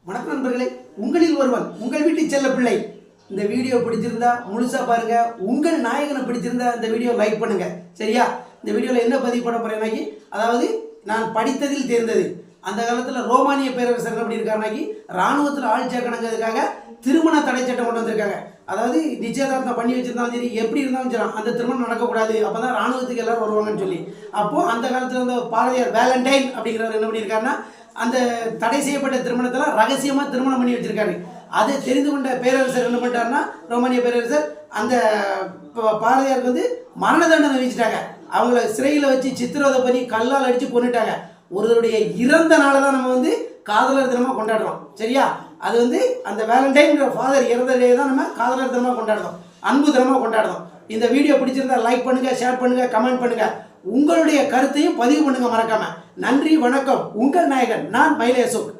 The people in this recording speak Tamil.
வணக்கம் நண்பர்களே, உங்களில் ஒருவன் உங்கள் வீட்டு செல்ல பிள்ளை. இந்த வீடியோ பிடிச்சிருந்தா முழுசா பாருங்க. உங்கள் நாயகனை பிடிச்சிருந்தா இந்த வீடியோ லைக் பண்ணுங்க. சரியா? இந்த வீடியோவில் என்ன பதிவு பண்ண போறேன்னாக்கி, அதாவது நான் படித்ததில் தேர்ந்தது. அந்த காலத்தில் ரோமானிய பேரரசர் என்ன பண்ணியிருக்காருனாக்கி, ராணுவத்தில் ஆள் சேர்க்கணுங்கிறதுக்காக திருமண தடை சட்டம் கொண்டு வந்திருக்காங்க. அதாவது நிச்சயதார்த்தம் பண்ணி வச்சிருந்தாலும் சரி, எப்படி இருந்தாலும் சரி, அந்த திருமணம் நடக்கக்கூடாது. அப்போ தான் ராணுவத்துக்கு எல்லாரும் வருவாங்கன்னு சொல்லி. அப்போது அந்த காலத்தில் வந்து பாரதியார் வேலண்டைன் அப்படிங்கிறவர் என்ன பண்ணியிருக்காருன்னா, அந்த தடை செய்யப்பட்ட திருமணத்தில் ரகசியமாக திருமணம் பண்ணி வச்சிருக்காரு. அதை தெரிந்து கொண்ட பேரரசர் என்ன பண்ணிட்டாருன்னா, ரோமானிய பேரரசர் அந்த பாரதியாருக்கு வந்து மரண தண்டனை விதிச்சிட்டாங்க. அவங்கள சிறையில் வச்சு சித்திரவதை பண்ணி கல்லால் அடித்து கொண்டுட்டாங்க. ஒருவருடைய இறந்த நாளை தான் நம்ம வந்து காதலர் தினமாக கொண்டாடுறோம். சரியா? அது வந்து அந்த வேலண்டைன் ஃபாதர் இறந்த டே தான் நம்ம காதலர் தினமாக கொண்டாடுறோம், அன்பு தினமாக கொண்டாடுறோம். இந்த வீடியோ பிடிச்சிருந்தா லைக் பண்ணுங்க, ஷேர் பண்ணுங்க, கமெண்ட் பண்ணுங்க. உங்களுடைய கருத்தையும் பதிவு பண்ணுங்க மறக்காம. நன்றி, வணக்கம். உங்கள் நாயகன் நான் மயிலை அசோக்.